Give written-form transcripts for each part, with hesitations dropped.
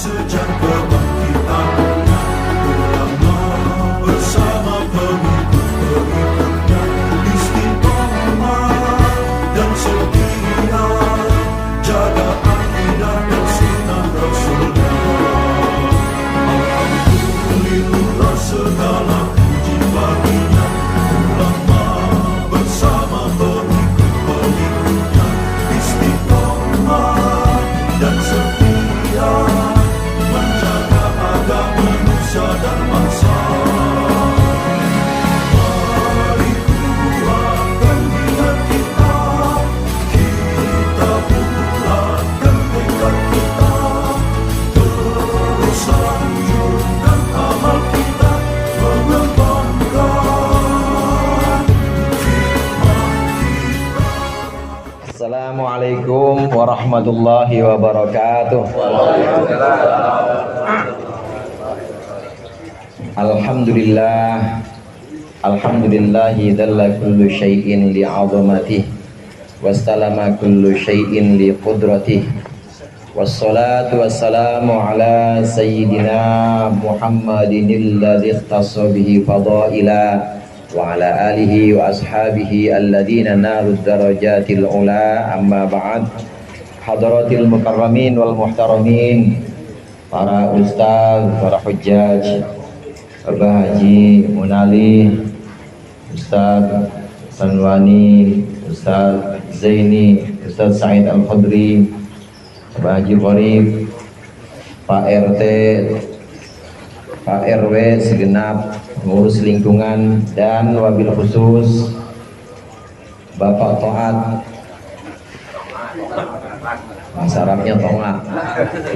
sejak kebangkitannya, ulama bersama pengikut-pengikutnya istiqomah dan setia jaga akidah dan sunnah Rasulnya. Alhamdulillah segala puji baginya, ulama bersama pengikut-pengikutnya istiqomah dan setia menjaga agama manusia dan bangsa. Mari kuatkan niat kita, kita bulatkan tekad kita, terus lanjutkan amal kita, mengembangkan hikmah kita. Assalamualaikum warahmatullahi wabarakatuh. Alhamdulillah, alhamdulillahi dalla kullu syai'in li'azamatihi wastalama kullu syai'in liqudratih, wassalatu wassalamu ala sayyidina Muhammadin alladhi ikhtassa bihi fadaila wa ala alihi wa ashabihi alladhina nalu darajatil ula. Amma ba'd. Hadratil mukarramin wal muhtaramin, para ustaz, para hujjaj, Bapak Haji Munali, Ustaz Sanwani, Ustaz Zaini, Ustaz Said Al-Khudri, Bapak Haji Qorib, Pak RT, Pak RW segenap pengurus lingkungan, dan wabil khusus Bapak Toat, bahasa Arabnya Toat,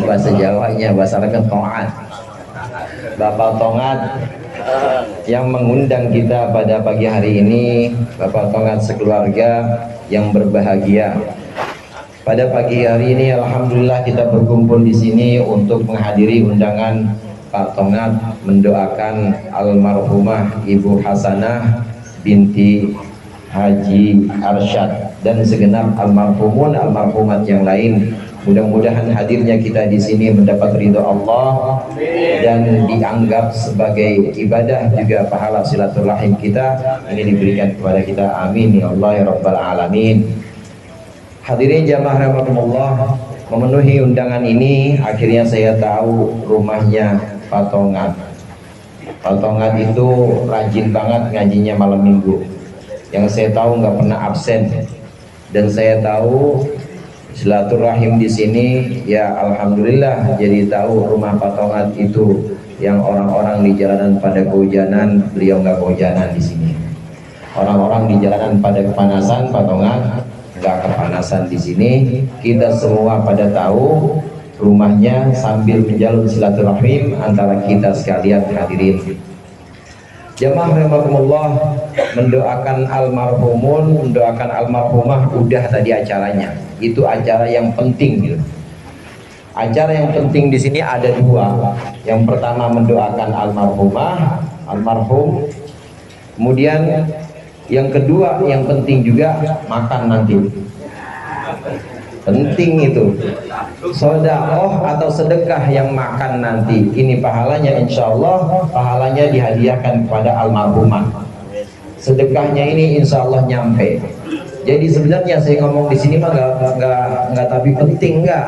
bahasa Jawanya bahasa Arabnya Toat, Bapak Tongat yang mengundang kita pada pagi hari ini, Bapak Tongat sekeluarga yang berbahagia. Pada pagi hari ini alhamdulillah kita berkumpul di sini untuk menghadiri undangan Pak Tongat mendoakan almarhumah Ibu Hasanah binti Haji Arsyad dan segenap almarhumun almarhumat yang lain. Mudah-mudahan hadirnya kita di sini mendapat ridho Allah dan dianggap sebagai ibadah juga pahala silaturahim kita ini diberikan kepada kita. Amin ya Allah ya Rabbal Alamin. Hadirin jamaah rahimakumullah, memenuhi undangan ini akhirnya saya tahu rumahnya Pak Tongat. Pak Tongat itu rajin banget ngajinya malam minggu. Yang saya tahu nggak pernah absen, dan saya tahu silaturahim di sini ya alhamdulillah. Jadi tahu rumah Pak Tongat itu yang orang-orang di jalanan pada kehujanan, beliau nggak kehujanan di sini. Orang-orang di jalanan pada kepanasan, Pak Tongat nggak kepanasan di sini. Kita semua pada tahu rumahnya sambil menjalin silaturahim antara kita sekalian hadirin. Jamaah rahimakumullah, mendoakan almarhumun, mendoakan almarhumah udah tadi acaranya. Itu acara yang penting gitu. Acara yang penting di sini ada dua. Yang pertama mendoakan almarhumah, almarhum. Kemudian yang kedua yang penting juga makan nanti. Penting itu. Sedekah atau sedekah yang makan nanti. Ini pahalanya insya Allah pahalanya dihadiahkan kepada almarhumah. Sedekahnya ini insya Allah nyampe. Jadi sebenarnya saya ngomong di sini mah nggak tapi penting nggak.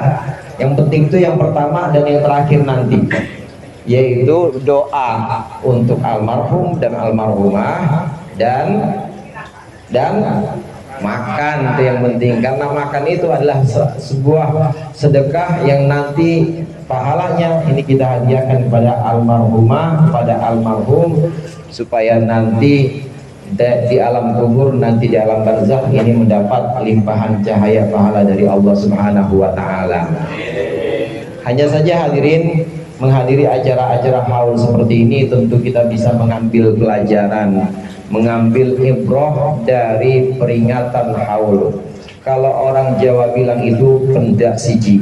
Yang penting itu yang pertama dan yang terakhir nanti, yaitu doa untuk almarhum dan almarhumah dan makan. Itu yang penting, karena makan itu adalah sebuah sedekah yang nanti pahalanya ini kita hadiahkan kepada almarhumah, kepada almarhum, supaya nanti di alam kubur, nanti di alam barzakh ini mendapat limpahan cahaya pahala dari Allah Subhanahu wa taala. Hanya saja hadirin, menghadiri acara-acara haul seperti ini tentu kita bisa mengambil pelajaran, mengambil ibrah dari peringatan haul. Kalau orang Jawa bilang itu pendak siji,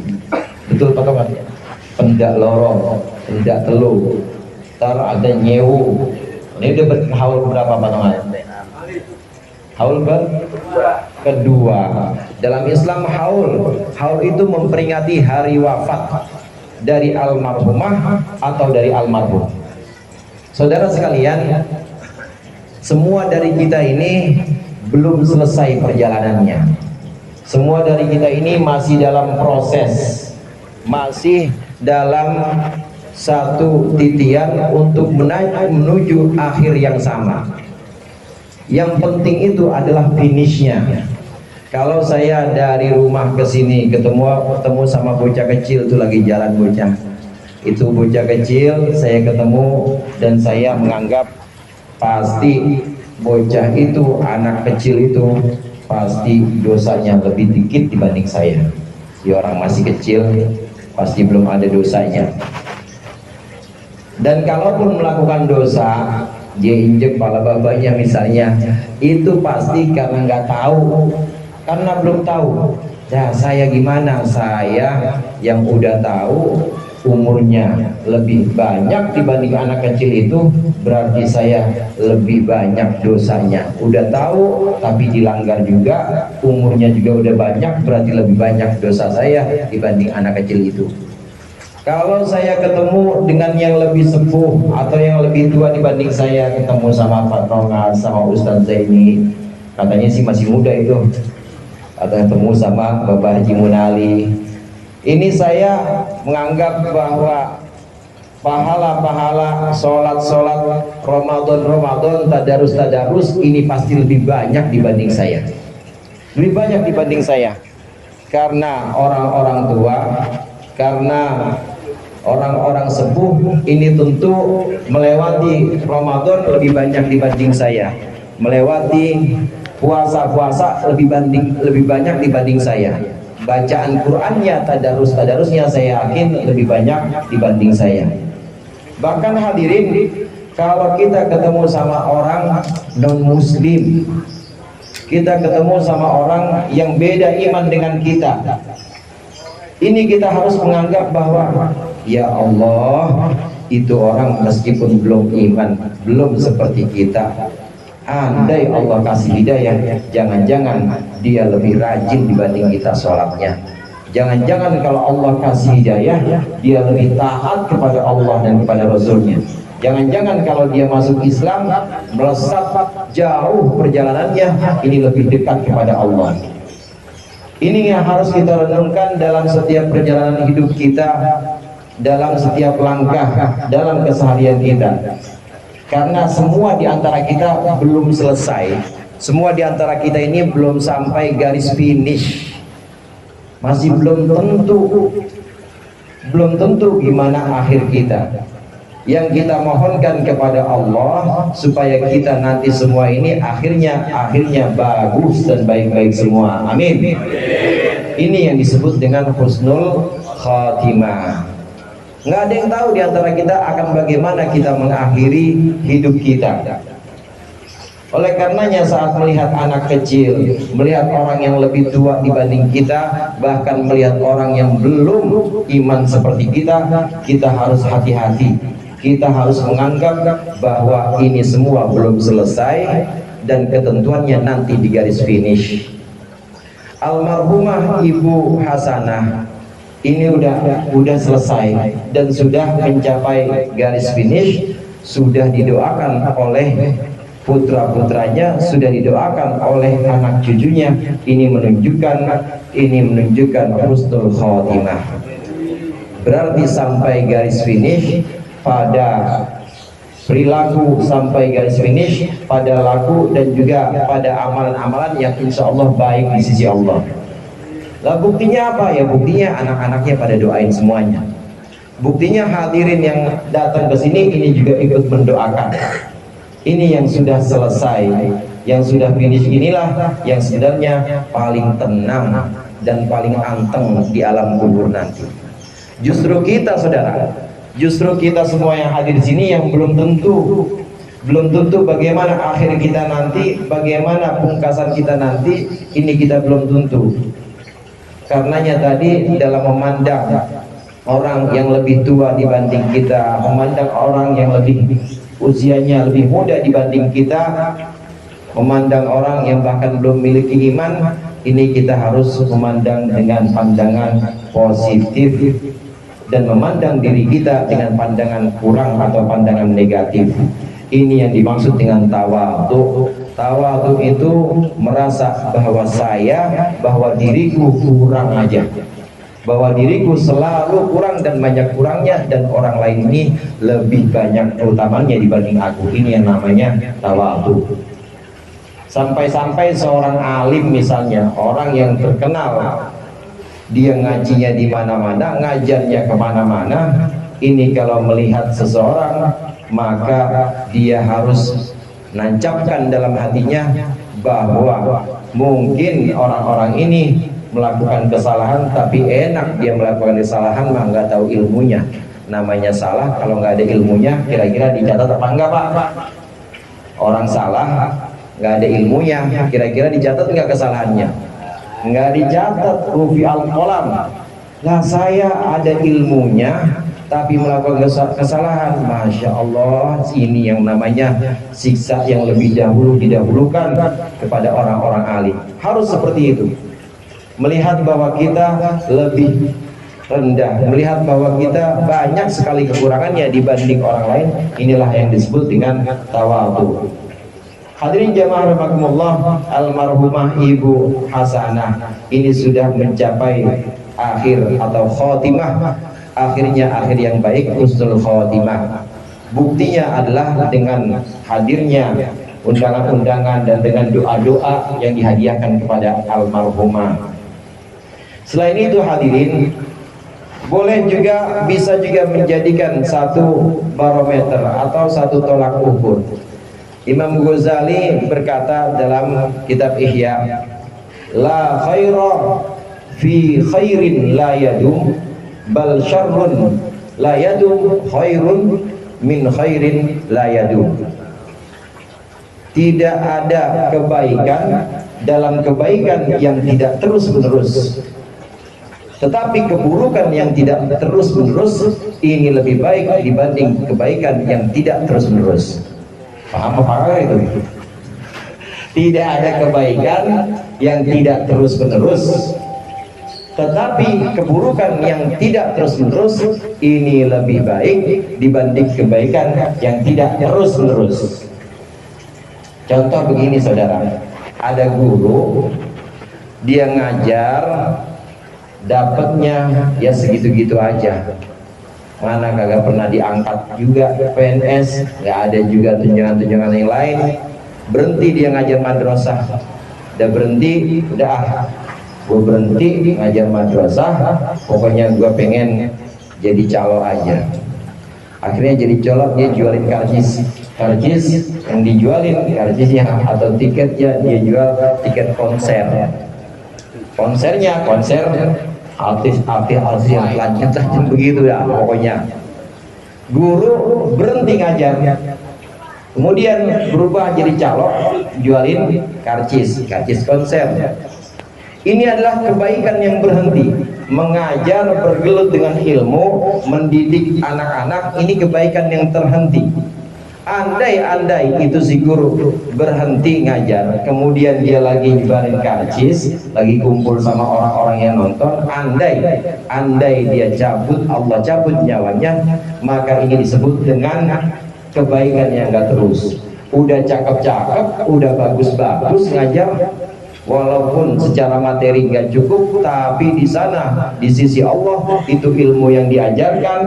betul Pak Tomat? Pendak loro, pendak telu, tar ada nyewu. Ini udah haul berapa Pak Tomat? Haul kedua. Dalam Islam haul itu memperingati hari wafat. dari almarhumah atau dari almarhum. Saudara sekalian, semua dari kita ini belum selesai perjalanannya. Semua dari kita ini masih dalam proses, masih dalam satu titian untuk menuju akhir yang sama. Yang penting itu adalah finishnya. Kalau saya dari rumah ke sini ketemu sama bocah kecil, itu lagi jalan bocah, itu bocah kecil saya ketemu dan saya menganggap pasti bocah itu, anak kecil itu pasti dosanya lebih dikit dibanding saya. Si orang masih kecil pasti belum ada dosanya. Dan kalaupun melakukan dosa, dia injek kepala bapaknya misalnya, itu pasti karena nggak tahu, karena belum tahu. Nah, saya gimana? Saya yang udah tahu, umurnya lebih banyak dibanding anak kecil itu, berarti saya lebih banyak dosanya. Udah tahu tapi dilanggar juga, umurnya juga udah banyak, berarti lebih banyak dosa saya dibanding anak kecil itu. Kalau saya ketemu dengan yang lebih sepuh atau yang lebih tua dibanding saya, ketemu sama Pak Tonga, sama Ustadz Zaini, katanya sih masih muda itu, atau ketemu sama Bapak Haji Munali, ini saya menganggap bahwa pahala-pahala sholat-sholat, Ramadan, tadarus ini pasti lebih banyak dibanding saya. Lebih banyak dibanding saya. Karena orang-orang tua, karena orang-orang sepuh ini tentu melewati Ramadan lebih banyak dibanding saya. Melewati puasa-puasa lebih banyak dibanding saya. Bacaan Qur'annya, tadarusnya saya yakin lebih banyak dibanding saya. Bahkan hadirin, kalau kita ketemu sama orang non muslim, kita ketemu sama orang yang beda iman dengan kita, ini kita harus menganggap bahwa ya Allah, itu orang meskipun belum iman, belum seperti kita, andai Allah kasih hidayah, jangan-jangan dia lebih rajin dibanding kita sholatnya. Jangan-jangan kalau Allah kasih hidayah, dia lebih taat kepada Allah dan kepada Rasulnya. Jangan-jangan kalau dia masuk Islam, melesat jauh perjalanannya, ini lebih dekat kepada Allah. Ini yang harus kita renungkan dalam setiap perjalanan hidup kita, dalam setiap langkah, dalam keseharian kita. Karena semua di antara kita belum selesai, semua di antara kita ini belum sampai garis finish, masih belum tentu gimana akhir kita. Yang kita mohonkan kepada Allah supaya kita nanti semua ini akhirnya bagus dan baik-baik semua. Amin. Ini yang disebut dengan husnul khatimah. Nggak ada yang tahu di antara kita akan bagaimana kita mengakhiri hidup kita. Oleh karenanya saat melihat anak kecil, melihat orang yang lebih tua dibanding kita, bahkan melihat orang yang belum iman seperti kita, kita harus hati-hati. Kita harus menganggap bahwa ini semua belum selesai dan ketentuannya nanti di garis finish. Almarhumah Ibu Hasanah ini udah selesai dan sudah mencapai garis finish, sudah didoakan oleh putra-putranya, sudah didoakan oleh anak cucunya. Ini menunjukkan husnul khatimah. Berarti sampai garis finish pada perilaku, sampai garis finish pada laku dan juga pada amalan-amalan yang insya Allah baik di sisi Allah. Lah buktinya apa? Ya buktinya anak-anaknya pada doain semuanya. Buktinya hadirin yang datang ke sini ini juga ikut mendoakan. Ini yang sudah selesai, yang sudah finish, inilah yang sebenarnya paling tenang dan paling anteng di alam kubur nanti. Justru kita saudara, justru kita semua yang hadir di sini yang belum tentu bagaimana akhir kita nanti, bagaimana pungkasan kita nanti, ini kita belum tentu. Karenanya tadi dalam memandang orang yang lebih tua dibanding kita, memandang orang yang lebih usianya lebih muda dibanding kita, memandang orang yang bahkan belum memiliki iman, ini kita harus memandang dengan pandangan positif dan memandang diri kita dengan pandangan kurang atau pandangan negatif. Ini yang dimaksud dengan tawadhu. Tawadhu itu merasa bahwa diriku kurang aja, bahwa diriku selalu kurang dan banyak kurangnya, dan orang lain ini lebih banyak keutamanya dibanding aku. Ini yang namanya tawadhu. Sampai-sampai seorang alim misalnya, orang yang terkenal, dia ngajinya di mana-mana, ngajarnya kemana-mana, ini kalau melihat seseorang, maka dia harus nancapkan dalam hatinya bahwa mungkin orang-orang ini melakukan kesalahan, tapi enak dia melakukan kesalahan mah nggak tahu ilmunya. Namanya salah kalau nggak ada ilmunya, kira-kira dicatat apa enggak Pak? Orang salah nggak ada ilmunya, kira-kira dicatat nggak kesalahannya? Nggak dicatat. Rufi al-qalam. Nah, saya ada ilmunya tapi melakukan kesalahan, Masya Allah, ini yang namanya siksa yang lebih dahulu didahulukan kepada orang-orang alim. Harus seperti itu, melihat bahwa kita lebih rendah, melihat bahwa kita banyak sekali kekurangannya dibanding orang lain. Inilah yang disebut dengan tawadhu. Hadirin jamaah rahimakumullah, almarhumah Ibu Hasanah ini sudah mencapai akhir atau khotimah, akhirnya akhir yang baik, husnul khotimah. Buktinya adalah dengan hadirnya undangan-undangan dan dengan doa-doa yang dihadiahkan kepada almarhumah. Selain itu hadirin, boleh juga, bisa juga menjadikan satu barometer atau satu tolak ukur. Imam Ghazali berkata dalam kitab Ihya, la khaira fi khairin la yadum, bal syarrun la yadum khairun min khairin la yadum. Tidak ada kebaikan dalam kebaikan yang tidak terus menerus, tetapi keburukan yang tidak terus menerus ini lebih baik dibanding kebaikan yang tidak terus menerus. Paham apa itu? Tidak ada kebaikan yang tidak terus menerus, tetapi keburukan yang tidak terus menerus ini lebih baik dibanding kebaikan yang tidak terus menerus. Contoh begini saudara, ada guru, dia ngajar, dapatnya ya segitu-gitu aja, mana kagak pernah diangkat juga PNS, nggak ada juga tunjangan-tunjangan yang lain. Berhenti dia ngajar madrasah, udah berhenti, udah gue berhenti ngajar madrasah, pokoknya gue pengen jadi calo aja. Akhirnya jadi colok, dia jualin karcis yang dijualin, karcisnya atau tiketnya dia jual tiket konser. Konsernya konser artis yang lanjut begitu ya pokoknya. Guru berhenti ngajar, kemudian berubah jadi calo, jualin karcis konser. Ini adalah kebaikan yang berhenti. Mengajar, bergelut dengan ilmu, mendidik anak-anak, ini kebaikan yang terhenti. Andai-andai itu si guru berhenti ngajar, kemudian dia lagi jualin karcis, lagi kumpul sama orang-orang yang nonton, andai dia cabut, Allah cabut nyawanya, maka ini disebut dengan kebaikan yang gak terus. Udah cakep-cakep, udah bagus-bagus ngajar, walaupun secara materi nggak cukup, tapi di sana di sisi Allah itu ilmu yang diajarkan,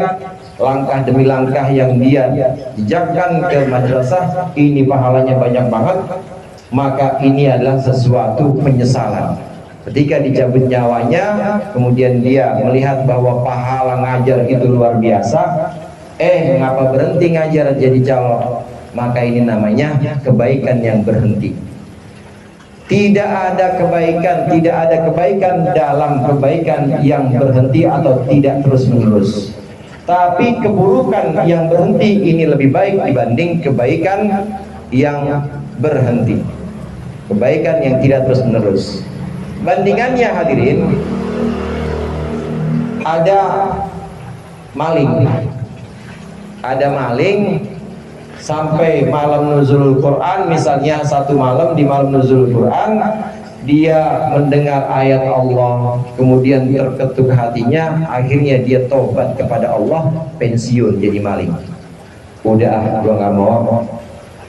langkah demi langkah yang dia jejakkan ke madrasah, ini pahalanya banyak banget. Maka ini adalah sesuatu penyesalan ketika dicabut nyawanya, kemudian dia melihat bahwa pahala ngajar itu luar biasa, ngapa berhenti ngajar jadi calo? Maka ini namanya kebaikan yang berhenti. Tidak ada kebaikan dalam kebaikan yang berhenti atau tidak terus menerus. Tapi keburukan yang berhenti ini lebih baik dibanding kebaikan yang berhenti, kebaikan yang tidak terus menerus. Bandingannya hadirin, ada maling sampai malam nuzulul Quran, misalnya satu malam di malam nuzulul Quran dia mendengar ayat Allah, kemudian terketuk hatinya, akhirnya dia tobat kepada Allah, pensiun jadi maling. Udah, gua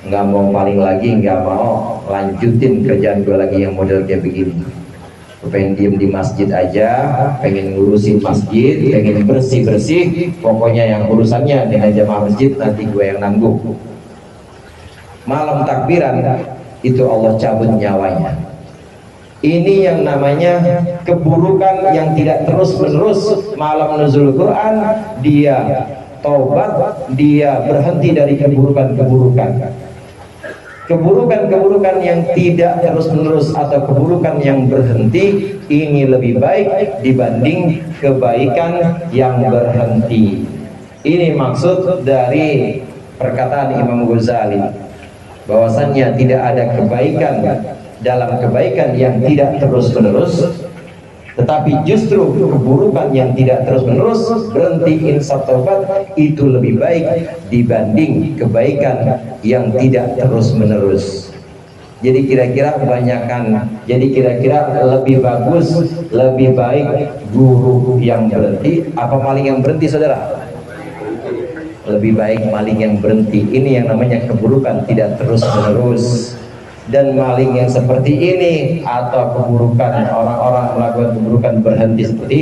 nggak mau maling lagi, nggak mau lanjutin kerjaan gua lagi yang model kayak begini. Gua pengen diem di masjid aja, pengen ngurusin masjid, pengen bersih-bersih, pokoknya yang urusannya dengan jamaah masjid nanti gue yang nanggung. Malam takbiran itu Allah cabut nyawanya. Ini yang namanya keburukan yang tidak terus-menerus. Malam nuzul Quran dia taubat, dia berhenti dari keburukan-keburukan. Keburukan-keburukan yang tidak terus-menerus atau keburukan yang berhenti, ini lebih baik dibanding kebaikan yang berhenti. Ini maksud dari perkataan Imam Ghazali, bahwasannya tidak ada kebaikan dalam kebaikan yang tidak terus-menerus, tetapi justru keburukan yang tidak terus-menerus berhenti insaf taubat itu lebih baik dibanding kebaikan yang tidak terus-menerus. Jadi kira-kira lebih bagus, lebih baik guru yang berhenti apa maling yang berhenti, saudara? Lebih baik maling yang berhenti. Ini yang namanya keburukan tidak terus-menerus. Dan maling yang seperti ini atau keburukan, orang-orang melakukan keburukan berhenti seperti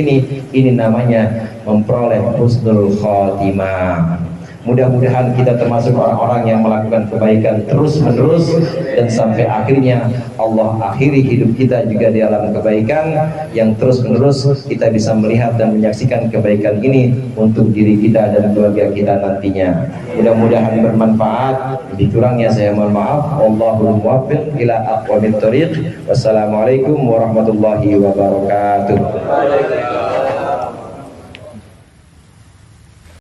ini namanya memperoleh husnul khotimah. Mudah-mudahan kita termasuk orang-orang yang melakukan kebaikan terus-menerus dan sampai akhirnya Allah akhiri hidup kita juga di alam kebaikan yang terus-menerus. Kita bisa melihat dan menyaksikan kebaikan ini untuk diri kita dan keluarga kita nantinya. Mudah-mudahan bermanfaat. Lebih kurangnya saya mohon maaf. Wallahul muwaffiq ila aqwamit thoriq. Wassalamualaikum warahmatullahi wabarakatuh.